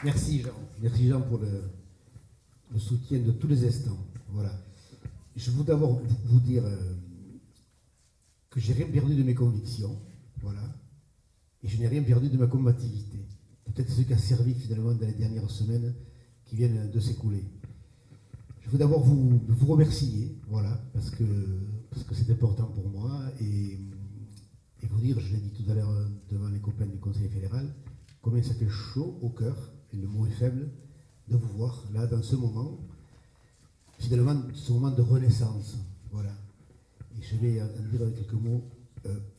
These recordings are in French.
Merci Jean. Merci Jean pour le soutien de tous les instants. Voilà. Je veux d'abord vous dire que j'ai rien perdu de mes convictions. Voilà. Et je n'ai rien perdu de ma combativité. Peut-être ce qui a servi finalement dans les dernières semaines qui viennent de s'écouler. Je veux d'abord vous remercier, voilà, parce que c'est important pour moi, et vous dire, je l'ai dit tout à l'heure devant les copains du Conseil fédéral, combien ça fait chaud au cœur, et le mot est faible, de vous voir là dans ce moment, finalement ce moment de renaissance, voilà. Et je vais en dire quelques mots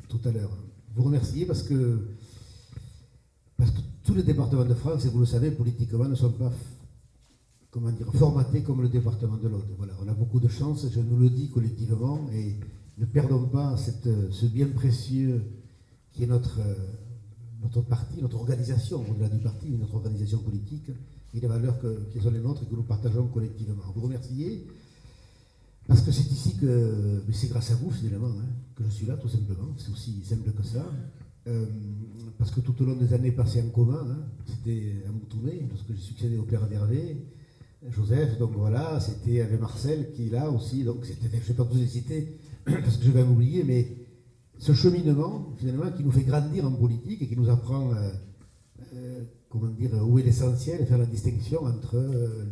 tout à l'heure. Vous remercier parce que tous les départements de France, et vous le savez, politiquement, ne sont pas formatés comme le département de l'Aude. Voilà, on a beaucoup de chance, je nous le dis collectivement, et ne perdons pas ce bien précieux qui est notre parti, notre organisation, au-delà du parti, notre organisation politique, et les valeurs qui sont les nôtres et que nous partageons collectivement. Vous remercier, parce que c'est ici mais c'est grâce à vous finalement, que je suis là tout simplement, c'est aussi simple que ça. Parce que tout au long des années passées en commun, c'était à Moutoumé, lorsque j'ai succédé au père d'Hervé, Joseph, donc voilà, c'était avec Marcel qui est là aussi, donc c'était, je ne vais pas tous les citer, parce que je vais m'oublier, mais ce cheminement, finalement, qui nous fait grandir en politique et qui nous apprend, où est l'essentiel, faire la distinction entre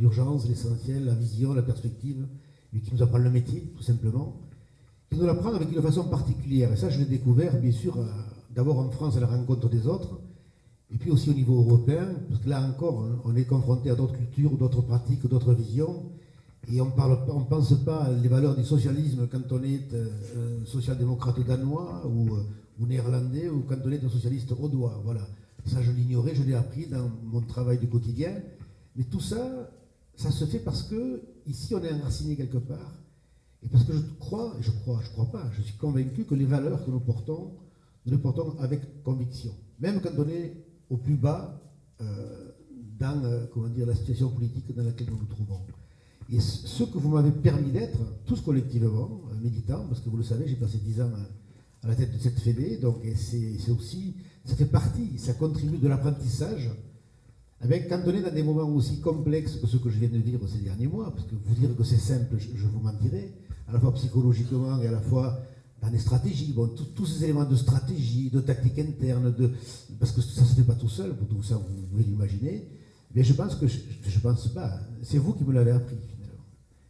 l'urgence, l'essentiel, la vision, la perspective, et qui nous apprend le métier, tout simplement, qui nous l'apprend avec une façon particulière. Et ça, je l'ai découvert, bien sûr, d'abord en France à la rencontre des autres, et puis aussi au niveau européen, parce que là encore, on est confronté à d'autres cultures, d'autres pratiques, d'autres visions, et on ne pense pas les valeurs du socialisme quand on est social-démocrate danois ou néerlandais, ou quand on est un socialiste audois. Voilà. Ça, je l'ignorais, je l'ai appris dans mon travail du quotidien. Mais tout ça, ça se fait parce que ici, on est enraciné quelque part, et parce que je crois pas, je suis convaincu que les valeurs que nous portons les portons avec conviction. Même quand on est au plus bas dans la situation politique dans laquelle nous nous trouvons. Et ce que vous m'avez permis d'être, tous collectivement, militants, parce que vous le savez, j'ai passé 10 ans à la tête de cette fédé, donc c'est aussi, ça fait partie, ça contribue de l'apprentissage, quand on est dans des moments aussi complexes que ceux que je viens de vivre ces derniers mois, parce que vous dire que c'est simple, je vous mentirais, à la fois psychologiquement et à la fois dans des stratégies, tous ces éléments de stratégie, de tactique interne, parce que ça ne se fait pas tout seul, pour tout ça vous pouvez l'imaginer, mais je pense pas, c'est vous qui me l'avez appris finalement.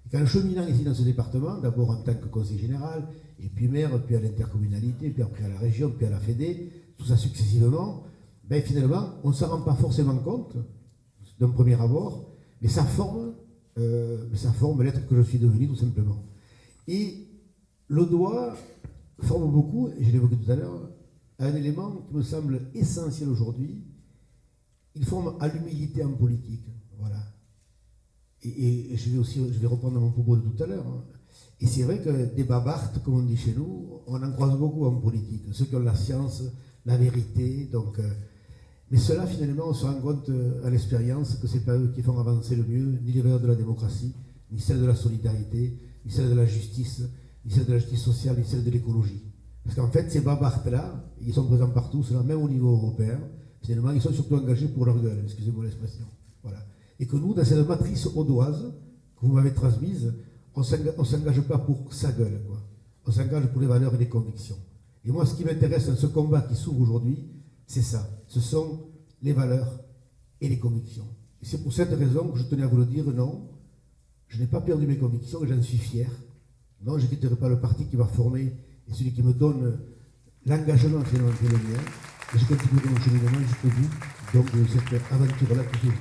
Et qu'en cheminant ici dans ce département, d'abord en tant que conseiller général, et puis maire, puis à l'intercommunalité, puis après à la région, puis à la fédé, tout ça successivement, finalement on ne s'en rend pas forcément compte d'un premier abord, mais ça forme l'être que je suis devenu tout simplement. Et l'Audois forme beaucoup, et je l'évoquais tout à l'heure, un élément qui me semble essentiel aujourd'hui. Il forme à l'humilité en politique. Voilà. Et je vais reprendre mon propos de tout à l'heure. Et c'est vrai que des babartes, comme on dit chez nous, on en croise beaucoup en politique. Ceux qui ont la science, la vérité. Mais ceux-là, finalement, on se rend compte à l'expérience que ce n'est pas eux qui font avancer le mieux, ni les valeurs de la démocratie, ni celles de la solidarité, ni celles de la justice, ni celle de la justice sociale, ni celle de l'écologie. Parce qu'en fait, ces babartes-là, ils sont présents partout, ceux-là, même au niveau européen, finalement, ils sont surtout engagés pour leur gueule, excusez-moi l'expression. Voilà. Et que nous, dans cette matrice audoise que vous m'avez transmise, on ne s'engage pas pour sa gueule, quoi. On s'engage pour les valeurs et les convictions. Et moi, ce qui m'intéresse dans ce combat qui s'ouvre aujourd'hui, c'est ça. Ce sont les valeurs et les convictions. Et c'est pour cette raison que je tenais à vous le dire, non, je n'ai pas perdu mes convictions et j'en suis fier. Non, je ne quitterai pas le parti qui m'a formé et celui qui me donne l'engagement finalement qui est le mien. Et je continuerai mon cheminement jusqu'au bout, donc de cette aventure-là que j'ai vue.